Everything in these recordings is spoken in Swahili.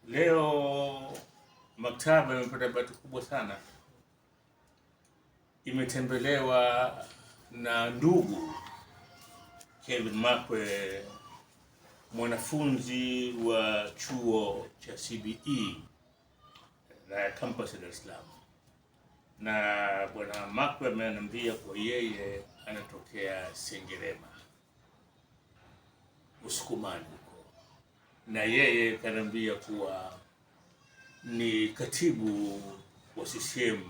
Leo maktaba imepata bahati kubwa sana, imetembelewa na ndugu Kevin Makwe, mwanafunzi wa chuo cha CBE na campus ya Dar es Salaam. Na bwana Makwe ameniambia kwa yeye anatokea Sengerema Usukumani huko, na yeye kaniambia kuwa ni katibu wa CCM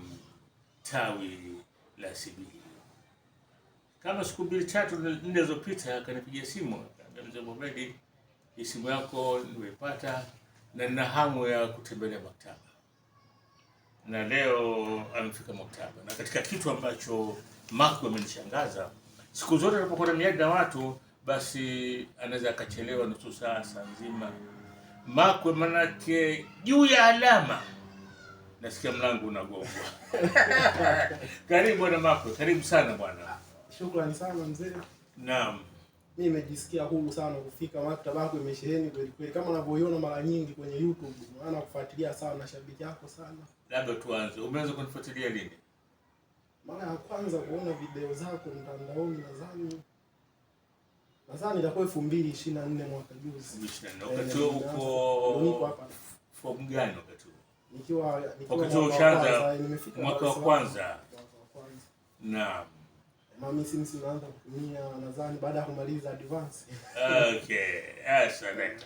tawi la CBE. Kama siku 2-3 zilizopita akanipigia simu, akaniambia Mohamed, simu yako nimeipata na nina hamu ya kutembelea maktaba. Na leo amefika maktaba, na katika kitu ambacho Makwe amenishangaza, siku zote anapokuwa na miadi na watu basi anaweza akachelewa nusu saa, saa nzima. Makwe manake juu ya alama nasikia mlango unagongwa. Karibu bwana Makwe, karibu sana bwana. Shukrani sana mzee. Naam. Mimi nimejisikia huru sana kufika maktaba yako, imesheheni kweli kweli kama unavyoiona mara nyingi kwenye YouTube. Maana kufuatilia sana, shabiki yako sana. Labda tuanze. Umeanza kunifuatilia lini? Mara ya kwanza kuona video zako mtandaoni nadhani itakuwa 2024 mwaka juzi. 2024. Wakati huo uko hapa. Form gani wakati huo? Nikiwa wakati huo ushaanza mwaka wa kwanza. Naam. Mami simu naanza kutumia nadhani baada ya kumaliza advance. Okay, asante.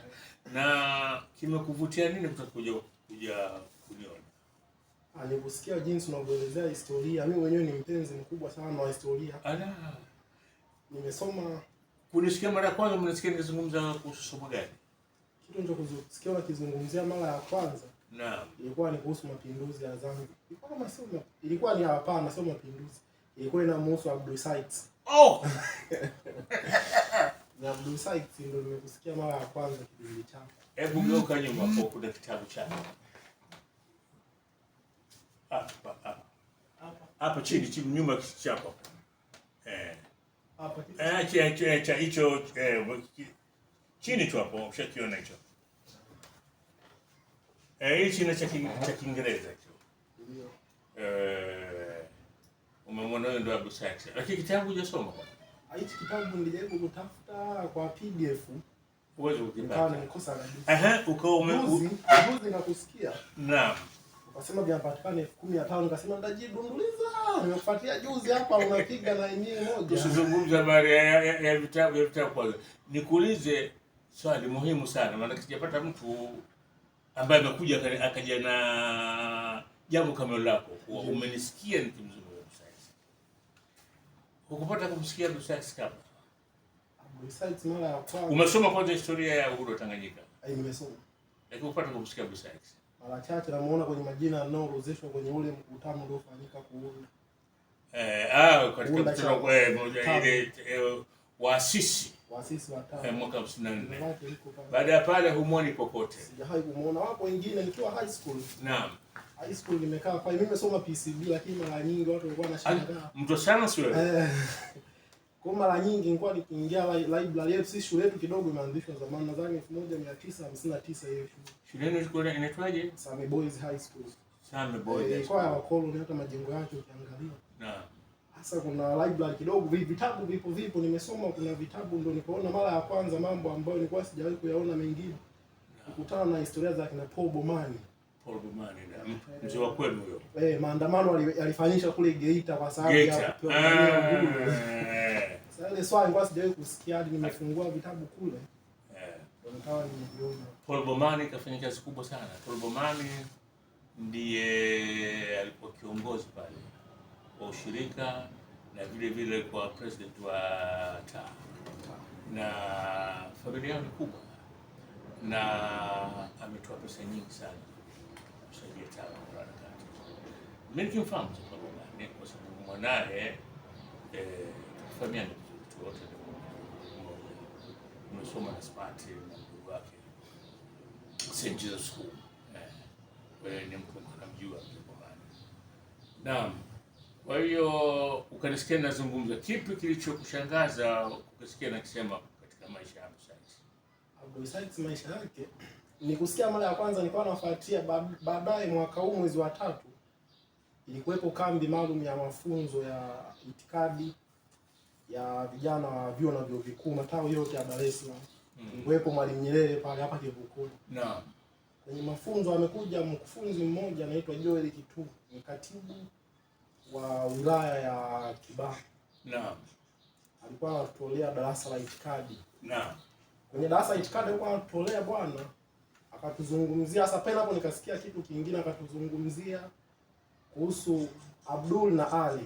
Na kimekuvutia nini kuja kuniona? Nilisikia jinsi unavyoelezea historia. Mimi mwenyewe ni mpenzi mkubwa sana wa historia. Ala. Nimesoma. Kunisikia mara ya kwanza mnasikia nikizungumza kuhusu somo gani? Kitu nilichosikia unakizungumzia mara ya kwanza. Naam. Ilikuwa ni kuhusu mapinduzi ya Zanzibar. Ilikuwa kama sio ilikuwa ni hapana, sio mapinduzi. Ilikuwa inamhusu Abdul Sykes. Oh. Ni Abdul Sykes ndio nimekusikia mara ya kwanza kipindi chako. Hebu geuka nyuma hapo, kuna kitabu chako. Hapa chini nyuma chako. Hapa hicho chini tu hapo, ushakiona hicho. Hichi ni cha Kiingereza hicho. Ndio. Umemwona huyo ndo Abdul Sykes. Lakini kitabu hujasoma kwa? Hichi kitabu nilijaribu kutafuta kwa PDF. Uwezo ukipata. Nikosa kabisa. Juzi nakusikia. Naam. Ukasema vinapatikana 10,500, nikasema ndajidunduliza. Nimefuatia juzi hapa unapiga na yenyewe moja. Usizungumze habari ya vitabu kwanza. Nikuulize swali muhimu sana, maana sijapata mtu ambaye amekuja akaja na jambo kama lako. Umenisikia nikimzungumza Abdul Sykes. Hukupata kumsikia Abdul Sykes kabla? Abdul Sykes mara ya kwanza. Umesoma kwanza historia ya uhuru wa Tanganyika? Nimesoma. Lakini hukupata kumsikia Abdul Sykes? Mara chache namuona kwenye majina yanayorozeshwa kwenye ule mkutano uliofanyika kuunda. Katika mkutano moja ile waasisi wa mwaka 54. Baada ya pale humuoni popote? Sijawahi kumuona. Wapo wengine nikiwa high school. Naam. High school nimekaa pale. Mimi nimesoma PCB lakini mara nyingi watu walikuwa wanashangaa. Mtu sana sio wewe. Kwa mara nyingi nilikuwa nikiingia library yetu, si shule yetu kidogo imeanzishwa zamani nadhani 1959 hiyo shule. Shule yenu ilikuwa inaitwaje? Same Boys High School. Same Boys. Ilikuwa ya wakoloni, hata majengo yake ukiangalia. Naam. Sasa kuna library kidogo, vitabu vipo nimesoma, kuna vitabu ndo nikaona mara ya kwanza mambo ambayo nilikuwa sijawahi kuyaona mengine. Kukutana na historia za kina Paul Bomani. Paul Bomani na mzee wa kwenu huyo. Maandamano yalifanyika kule Geita kwa sababu ya sasa ile swali nilikuwa sijawahi kusikia hadi nimefungua vitabu kule. Ndio nikawa nimeviona. Paul Bomani kafanya kazi kubwa sana. Paul Bomani ndiye alikuwa kiongozi pale wa ushirika na vile vile kwa president wa TAA. Na familia yao ni kubwa. Na ametoa pesa nyingi sana kusaidia TAA kwa harakati. Mimi nikimfahamu Paul Bomani kwa sababu mwanae familia ni mtu wote nimesoma na Smart na ndugu wake St. Jesus School. Wewe ni mtu unamjua Paul Bomani. Naam. Kwa hiyo ukanisikia nazungumza, kipi kilichokushangaza ukasikia nakisema katika maisha ya Abdul Sykes? Abdul Sykes maisha yake nikusikia mara ya kwanza nikawa nafuatia, baadaye mwaka huu mwezi wa 3 ilikuwepo kambi maalum ya mafunzo ya itikadi ya vijana wa vyuo na vyuo vikuu matawi yote ya Dar es Salaam. Ilikuwepo Mwalimu Nyerere pale hapa Kivukoni. Naam. Kwenye mafunzo amekuja mkufunzi mmoja anaitwa Joel Kitu, ni katibu wa wilaya ya Kibaha. Naam. Alikuwa anatolea darasa la itikadi. Naam. Kwenye darasa la itikadi alikuwa anatolea bwana, akatuzungumzia sasa pale hapo nikasikia kitu kingine, akatuzungumzia kuhusu Abdul na Ali.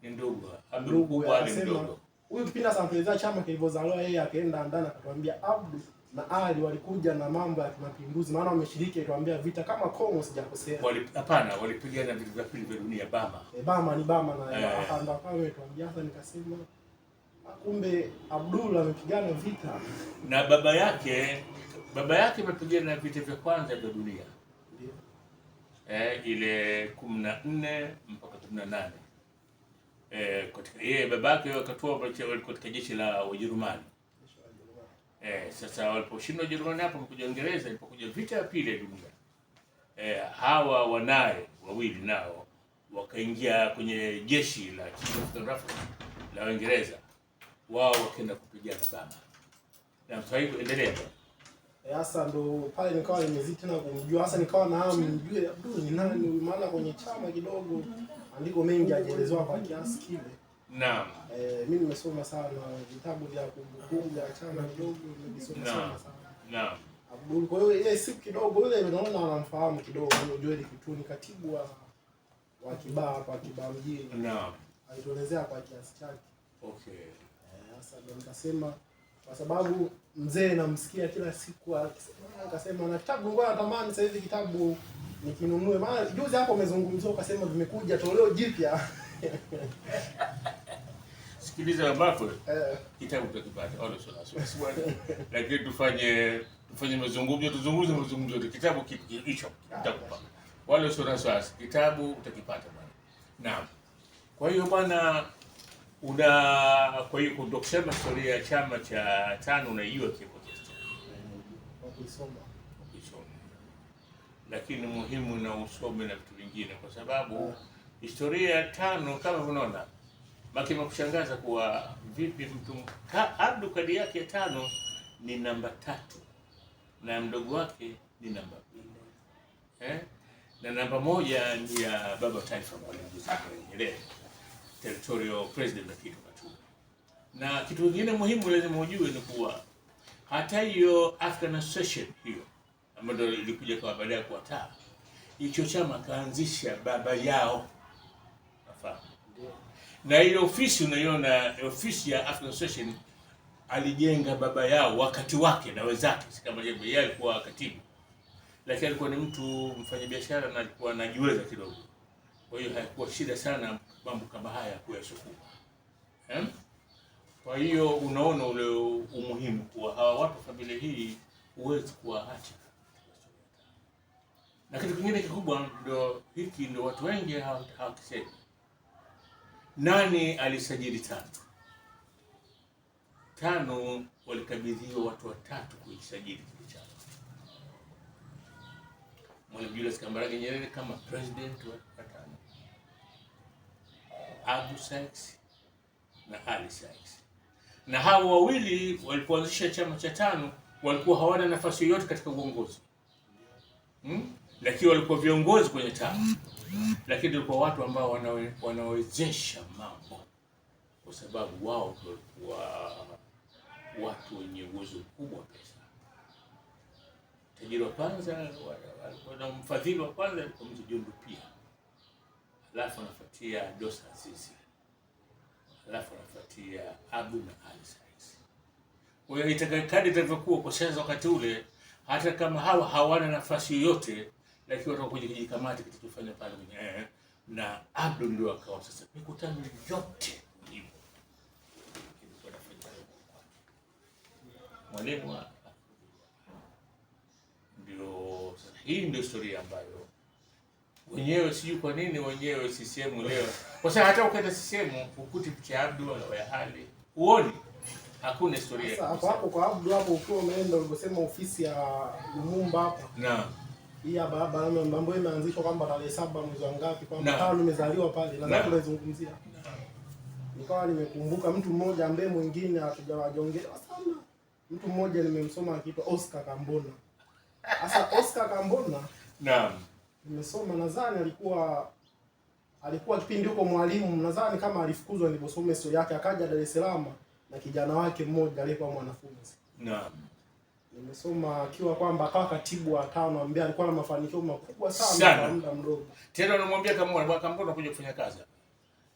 Ni ndugu. Abdul kubwa Ali mdogo. Huyu kipindi sasa mpeleza chama kilivyozaliwa yeye akaenda ndani akatuambia Abdul na Ali walikuja na mambo ya kimapinduzi, maana wameshiriki tuambia vita kama Kongo sijakosea. Hapana, walipigana vita vya pili vya dunia Bama. Bama ni Bama na akaenda kwa tuambia sasa, nikasema kumbe Abdul amepigana vita na baba yake amepigana vita vya kwanza vya dunia. Ndio. Ile 14 mpaka 18. Katika yeye babake akatoa katika jeshi la Ujerumani. Sasa waliposhinda Ujerumani hapo mkuja Uingereza, ilipokuja vita ya pili ya dunia. Hawa wanae wawili nao wakaingia kwenye jeshi la la Uingereza. Wao wakaenda kupigana Bama. Na msaiko endelea. Sasa ndo pale nikawa nimezidi tena kumjua. Sasa nikawa na hamu nijue Abdul ni nani, maana kwenye chama kidogo andiko mengi hajaelezewa kwa kiasi kile. Naam. Mimi nimesoma sana vitabu vya kumbukumbu vya chama kidogo, nimesoma sana. Naam. Abdul, kwa hiyo ile siku kidogo ile naona anamfahamu kidogo huyo Joel Kitu, ni katibu wa Kibaha hapa Kibaha mjini. Naam. Alituelezea kwa kiasi chake. Okay. Sasa ndo nikasema kwa sababu mzee namsikia kila siku akasema na kitabu ngoja natamani sasa hivi kitabu nikinunue, maana juzi hapo umezungumzia ukasema vimekuja toleo jipya. Sikiliza babako. Kitabu tutakipata wala sio bwana. Lakini tufanye mazungumzo kitabu hicho kitakupa. Wala sio kitabu utakipata bwana. Naam. Kwa hiyo bwana kwa hiyo ndio kusema historia ya chama cha tano unaijua kipo kiasi kwa kusoma. Lakini muhimu na usome na vitu vingine kwa sababu historia ya tano kama unaona makima kushangaza kuwa vipi mtu Abdul kadi yake ya tano ni namba 3 na mdogo wake ni namba 4. Na namba 1 ni ya baba taifa Mwalimu Nyerere, territorial president na kitu katu. Na kitu kingine muhimu lazima ujue ni kuwa hata hiyo African Association hiyo ambayo ilikuja kwa baadaye kwa taa, hicho chama kaanzisha baba yao. Nafahamu. Na ile ofisi unaiona ofisi ya African Association alijenga baba yao wakati wake na wenzake, si kama yeye alikuwa katibu. Lakini alikuwa ni mtu mfanyabiashara na alikuwa anajiweza kidogo. Kwa hiyo haikuwa shida sana mambo kama haya kuyasukuma. Kwa hiyo unaona ule umuhimu kwa hawa watu familia hii huwezi kuwaacha. Na kitu kingine kikubwa ndio watu wengi hawakisema. Nani alisajili tano walikabidhiwa watu 3 kuisajili kile chama. Mwalimu Julius Kambarage Nyerere kama president wa 5. Abdul Sykes na Ali Sykes. Na hao wawili walipoanzisha chama cha 5 walikuwa hawana nafasi yoyote katika uongozi. Lakini walikuwa viongozi kwenye chama. Lakini walikuwa watu ambao wanawezesha mambo kwa sababu wao walikuwa watu wenye uwezo mkubwa wa pesa. Tajiri wa kwanza na mfadhili wa kwanza alikuwa mzee John Lupia. Alafu anafuatia Dosa Azizi. Alafu anafuatia Abu na Ali Sykes. Kwa hiyo itakadi itavyokuwa kwa sasa wakati ule, hata kama hawana nafasi yoyote, lakini watu wako kwenye kamati kitachofanya pale na Abdul ndio akawa sasa mikutano yote hivyo. Ilikuwa inafanyika kwa mwalimu ndio. Hii ndio historia ambayo wenyewe sijui kwa nini wenyewe CCM leo. Kwa sababu hata ukaenda CCM ukuti picha Abdul wala ya Ali. Uone Hakuna historia. Sasa hapo kwa Abdu hapo ukiwa umeenda uliposema ofisi ya Lumumba hapa. Naam. Hii hapa mambo imeanzishwa kwamba tarehe 7 mwezi wa ngapi kwamba kama nimezaliwa pale na ndio tunazungumzia. Nikawa nimekumbuka mtu mmoja ambaye mwingine hatujawajongelea sana. Mtu mmoja nimemsoma akiitwa Oscar Kambona. Sasa Oscar Kambona, naam, nimesoma nadhani alikuwa kipindi huko mwalimu, nadhani kama alifukuzwa niliposoma historia yake, akaja Dar es Salaam na kijana wake mmoja aliyekuwa mwanafunzi. Naam. Nimesoma akiwa kwamba akawa katibu wa 5 ambaye alikuwa na mafanikio makubwa sana kwa muda mdogo. Tena unamwambia kama bwana Kambona kuja kufanya kazi hapa.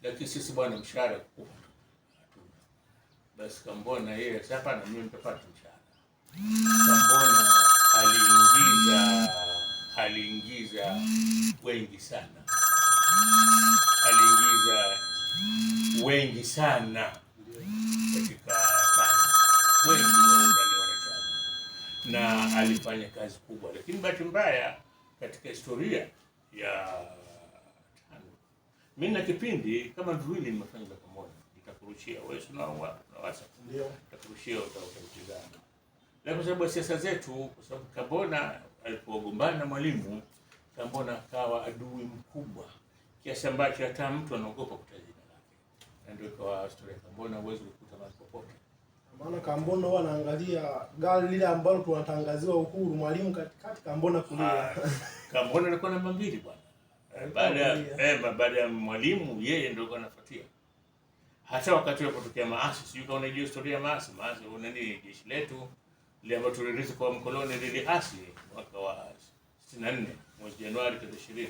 Lakini sisi bwana mshahara kubwa. Basi Kambona yeye hapa na mimi nitapata mshahara. Kambona aliingiza wengi sana. Wengi sana katika tano. Wengi wa ndani wanachama. Na alifanya kazi kubwa, lakini bahati mbaya katika historia ya tano, mimi na kipindi kama viwili nimefanya pamoja. Nitakurushia wewe na wasa. Ndio. Nitakurushia utakutizama. Na kwa sababu siasa zetu, kwa sababu Kambona alipogombana na Mwalimu, Kambona akawa adui mkubwa kiasi ambacho hata mtu anaogopa kutaja jina lake. Na ndio kwa historia ya Kambona huwezi kukuta mahali popote. Maana Kambona huwa anaangalia gari lile ambalo tunatangaziwa uhuru, Mwalimu katikati, Kambona kulia. Kambona alikuwa namba 2 bwana. Baada ya Mwalimu yeye ndio alikuwa anafuatia. Hata wakati ulipotokea maasi, sijui kama unajua historia ya maasi nani, jeshi letu ile ambayo tulirithi kwa mkoloni liliasi mwaka wa 64 mwezi Januari 20.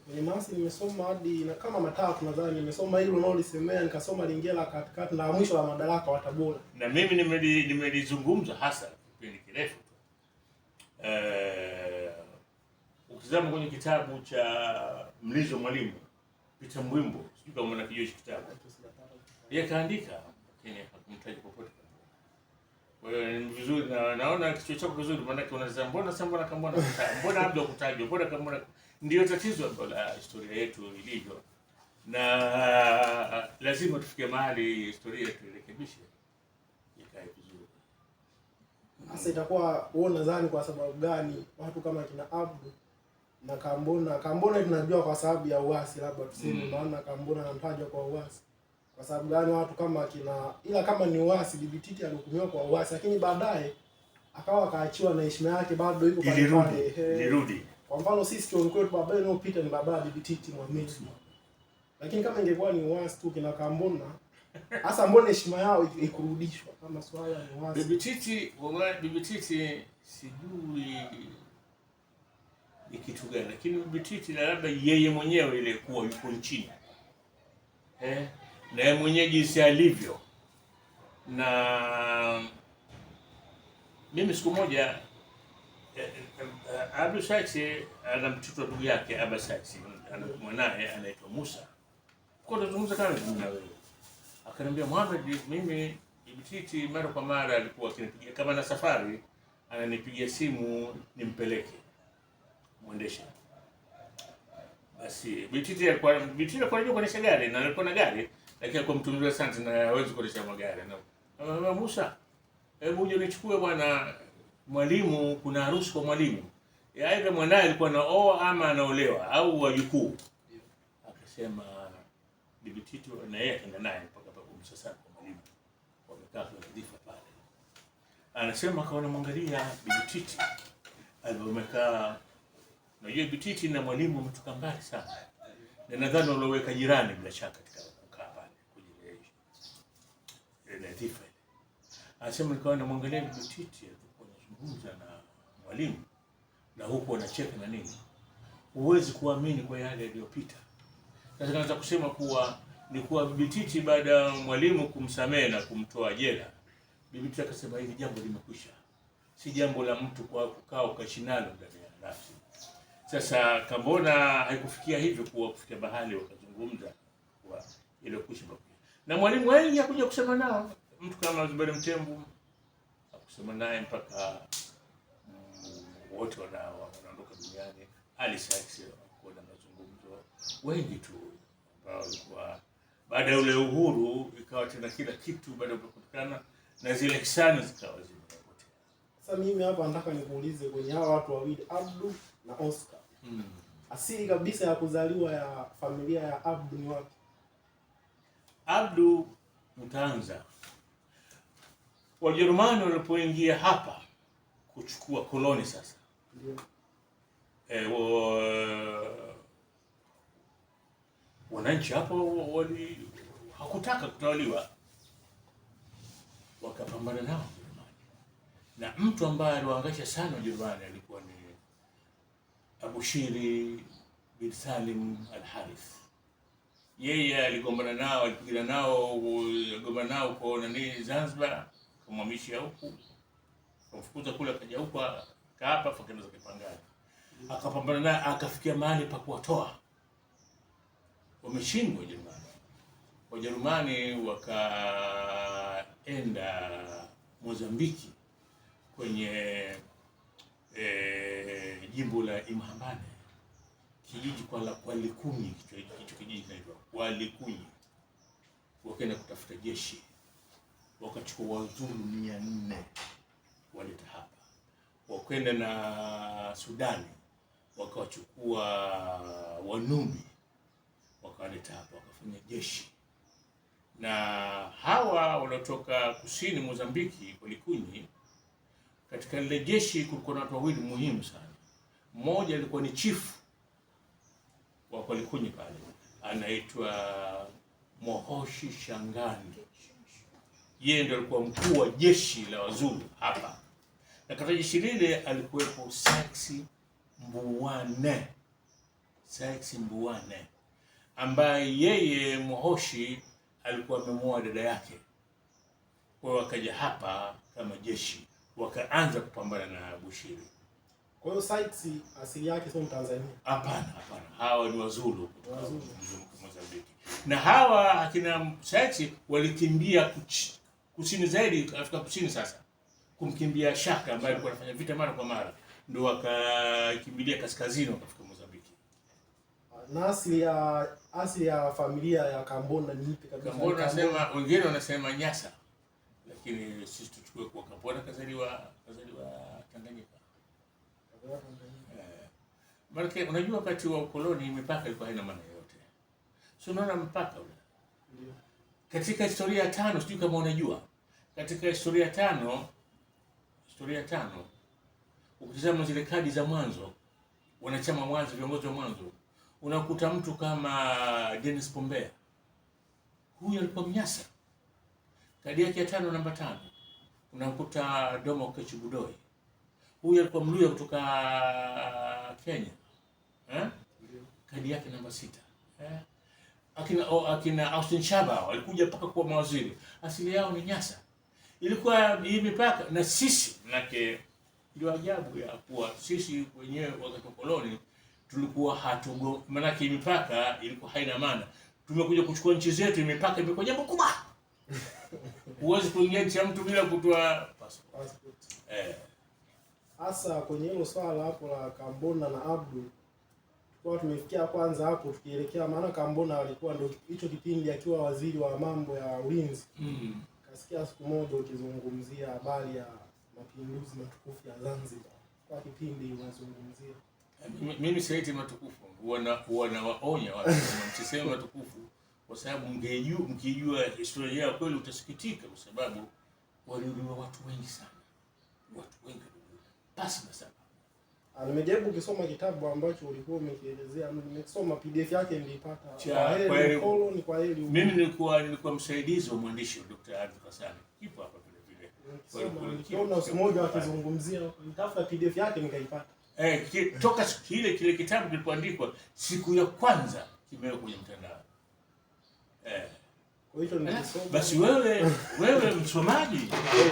Kwenye maasi nimesoma hadi na kama matatu nadhani nimesoma hilo unaolisemea, nikasoma lingine la katikati na mwisho wa madaraka wa Tabora. Na mimi nimelizungumza hasa kipindi kirefu. Ukizama kwenye kitabu cha Mlizo Mwalimu, Peter Mwimbo, sijui kama unakijua kitabu. Yeye kaandika lakini hakumtaja popote. Kwa hiyo ni vizuri na naona kichwa chako vizuri, maana unasema mbona Kambona Abdu kutajwa, mbona Kambona. Ndio tatizo la historia yetu ilivyo, na lazima tufike mahali historia yetu irekebishe ikae vizuri. Sasa itakuwa wewe nadhani kwa sababu gani watu kama kina Abdu na Kambona tunajua kwa sababu ya uasi, labda tuseme maana Kambona anatajwa kwa uasi. Kwa sababu gani watu kama ila kama ni uasi, Bibi Titi alihukumiwa kwa uasi, lakini baadaye akawa akaachiwa na heshima yake bado yuko pale. Ilirudi. Kwa mfano sisi kiongozi wetu baba yenu Peter ni baba Bibi Titi Mohamed. Lakini kama ingekuwa ni uasi tu kina Kambona, hasa mbona heshima yao ikurudishwa kama swala ni uasi? Bibi Titi sijui ni kitu gani, lakini Bibi Titi labda yeye mwenyewe ile kuwa yuko nchini. Na yeye mwenyewe jinsi alivyo. Na mimi siku moja Abdu Saksi ana mtoto ndugu yake Aba Saksi, ana mwanae anaitwa Musa. Kwa tunazungumza kama na wewe. Akaniambia Mohamed, mimi Bibi Titi mara kwa mara alikuwa akinipigia kama na safari, ananipigia simu nimpeleke muendesha. Basi Bibi Titi alikuwa anajua kuendesha gari na alikuwa na gari, lakini alikuwa mtu mzuri sana na hawezi kuendesha magari. Na Musa, hebu uje nichukue bwana Mwalimu, kuna harusi kwa Mwalimu. Aidha mwanae alikuwa anaoa ama anaolewa au wajukuu. Akasema Bibi Titi na yeye akaenda naye mpaka kumsasa kwa Mwalimu. Wamekaa kwa dhifa pale. Anasema akaona mwangalia Bibi Titi alipomekaa. Unajua Bibi Titi na Mwalimu wametoka mbali sana. Na nadhani walioweka jirani bila shaka katika kukaa pale kujieleza. Ile dhifa. Anasema nikaona mwangalia Bibi Titi kuzungumza na Mwalimu na huko anacheka na nini, huwezi kuamini kwa yale yaliyopita. Sasa kaanza kusema kuwa ni kuwa Bibi Titi baada ya Mwalimu kumsamehe na kumtoa jela, Bibi Titi akasema hili jambo limekwisha, si jambo la mtu kwa kukaa ukaishi nalo ndani ya nafsi. Sasa Kambona haikufikia hivyo kuwa kufikia bahali wakazungumza kwa ile kuishi na Mwalimu wengi hakuja kusema nao, mtu kama Zuberi Mtembu kusema naye mpaka wote wanaondoka duniani. Ali Saksi kwa mazungumzo wengi tu ambao walikuwa baada ya ule uhuru ikawa tena kila kitu baada ya kupatikana na zile hisani zikawa zimepotea. Sasa mimi hapa nataka nikuulize kwenye hawa watu wawili Abdu na Oscar. Asili kabisa ya kuzaliwa ya familia ya Abdu ni wapi? Abdu Mtanza. Wajerumani walipoingia hapa kuchukua koloni sasa. Ndio. Wananchi hapo hakutaka kutawaliwa, wakapambana nao Wajerumani, na mtu ambaye aliwaangaisha sana Wajerumani alikuwa ni Abushiri bin Salim al-Harith. Yeye aligombana nao, alipigana nao, aligombana nao kwa nani Zanzibar, kumhamishia huku, kumfukuza kule, akaja huku kaapa fakenda za Kipangani, akapambana naye akafikia mahali pa kuwatoa. Wameshindwa Wajerumani wakaenda Mozambiki kwenye jimbo la Imhambane, kijiji kwa Likunyi, kitu kijiji kinaitwa kwa Likunyi. Wakaenda kutafuta jeshi, wakachukua Wazulu 400 waleta hapa. Wakaenda na Sudani, wakawachukua Wanubi wakaleta hapa, wakafanya jeshi. Na hawa waliotoka kusini Mozambiki kwa Likunyi, katika lile jeshi kulikuwa na watu wawili muhimu sana. Mmoja alikuwa ni chifu wa kwa Likunyi pale, anaitwa Mohoshi Shangani. Yeye ndiye alikuwa mkuu wa jeshi la Wazulu hapa. Na katika jeshi lile alikuwepo Saksi Mbuwane, ambaye yeye Mohoshi alikuwa amemuoa dada yake. Kwa hiyo wakaja hapa kama jeshi, wakaanza kupambana na Bushiri. Kwa hiyo Saksi asili yake sio Tanzania? Hapana, hawa ni Wazulu kutoka Mozambiki. Na hawa akina Saksi walikimbia kusini zaidi, Afrika Kusini sasa, kumkimbia Shaka ambaye alikuwa anafanya vita mara kwa mara, ndio wakakimbilia kaskazini, wakafika Mozambiki. Na asili ya familia ya Kambona ni ipi kabisa? Kambona nasema, wengine wanasema Nyasa, lakini sisi tuchukue kwa Kambona kazaliwa Tanganyika. Maana unajua wakati wa ukoloni mipaka ilikuwa haina maana yote. Sio, unaona mpaka ule. Ndio. Katika historia ya 5, sijui kama unajua. Katika historia ya 5 ukitazama zile kadi za mwanzo, wanachama mwanzo, viongozi wa mwanzo, unakuta mtu kama Dennis Pombea. Huyu alikuwa Mnyasa. Kadi yake ya 5 namba 5. Unakuta Domo Kechibudoi. Huyu alikuwa Mluya kutoka Kenya. Kadi yake namba 6. Akina Austin Shaba walikuja mpaka kuwa mawaziri. Asili yao ni Nyasa. Ilikuwa hii mipaka, na sisi manake ndio ajabu ya kuwa sisi wenyewe wakati wa koloni tulikuwa manake mipaka ilikuwa haina maana. Tumekuja kuchukua nchi zetu, mipaka imekuwa jambo kubwa. Huwezi kuingia nchi ya mtu bila kutoa passport. Hasa kwenye hilo swala hapo la Kambona na Abdu, kwa tumefikia kwanza hapo tukielekea, maana Kambona alikuwa ndio hicho kipindi akiwa waziri wa mambo ya ulinzi. Kasikia siku moja ukizungumzia habari ya mapinduzi matukufu ya Zanzibar. Kwa kipindi unazungumzia. Mimi sieti matukufu, wanawaonya watu msiseme matukufu, kwa sababu mkijua historia ya kweli utasikitika, kwa sababu waliuliwa watu wengi sana. Watu wengi basi na sana. Nimejaribu kusoma kitabu ambacho ulikuwa umekielezea, nimesoma PDF yake nilipata. Kwa heri. Mimi nilikuwa msaidizi wa mwandishi wa Dr. Arthur Kasani. Kipo hapa vile vile. Niliona siku moja akizungumzia, nitafuta PDF yake nikaipata. Toka kile kitabu kilipoandikwa siku ya kwanza kimewekwa kwenye mtandao. Kwa hiyo nilisoma. Basi wewe msomaji.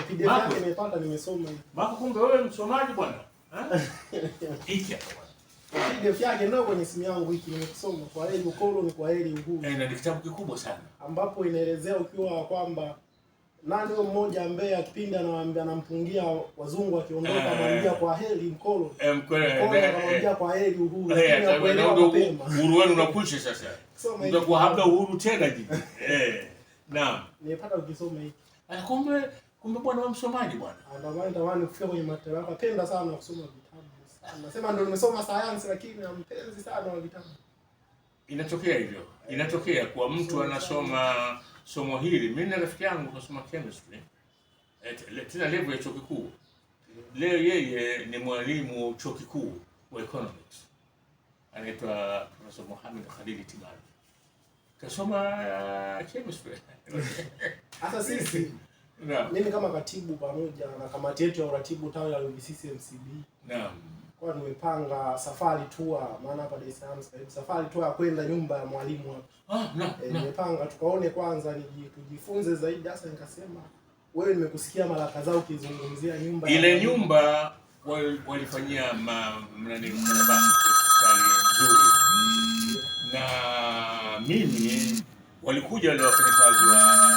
PDF yake nimepata, nimesoma hivi. Mako, kumbe wewe msomaji bwana. Hiki hapa bwana. PDF yake ndio kwenye simu yangu hiki nimekisoma. Kwa heri ukoloni, kwa heri uhuru. Na ni kitabu kikubwa sana, ambapo inaelezea ukiwa kwamba nani huyo mmoja ambaye kipindi anawaambia anampungia wazungu akiondoka anaambia kwa heri mkoloni. Anaambia kwa heri uhuru. Uhuru wenu unakwisha sasa. Utakuwa habla uhuru tena jiji. Naam. Nimepata ukisoma hiki. Kumbe Kumbe bwana wewe msomaji bwana. Ndio maana natamani kufika kwenye maktaba yako. Napenda sana kusoma vitabu sana. Nasema ndio nimesoma sayansi lakini na mpenzi sana wa vitabu. Inatokea hivyo. Inatokea kwa mtu anasoma somo hili. Mimi na rafiki yangu kasoma chemistry. Tena level ya chuo kikuu. Leo yeye ni mwalimu chuo kikuu wa economics. Anaitwa Profesa Mohamed Khalid Timari. Kasoma chemistry. Hata sisi mimi kama katibu pamoja na kamati yetu ya uratibu tawi la UVCCMCB. Naam. Kwa nimepanga safari tour, maana hapa Dar es Salaam safari tour ya kwenda nyumba ya mwalimu hapa. Nimepanga tukaone kwanza tujifunze zaidi. Hasa nikasema wewe, nimekusikia mara kadhaa ukizungumzia nyumba ile nyumba walifanyia mnani mkarabati hospitali nzuri, na mimi walikuja wale wafanyakazi wa